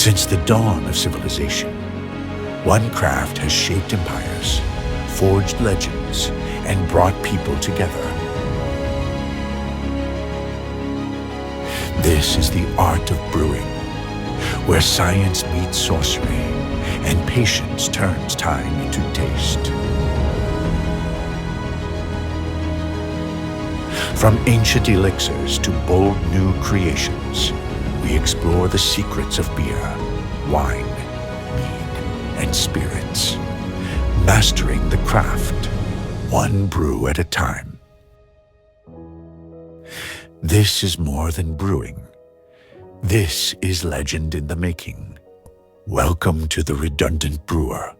Since the dawn of civilization, one craft has shaped empires, forged legends, and brought people together. This is the art of brewing, where science meets sorcery and patience turns time into taste. From ancient elixirs to bold new creations, we explore the secrets of beer, wine, mead, and spirits, mastering the craft, one brew at a time. This is more than brewing. This is legend in the making. Welcome to the Redundant Brewer.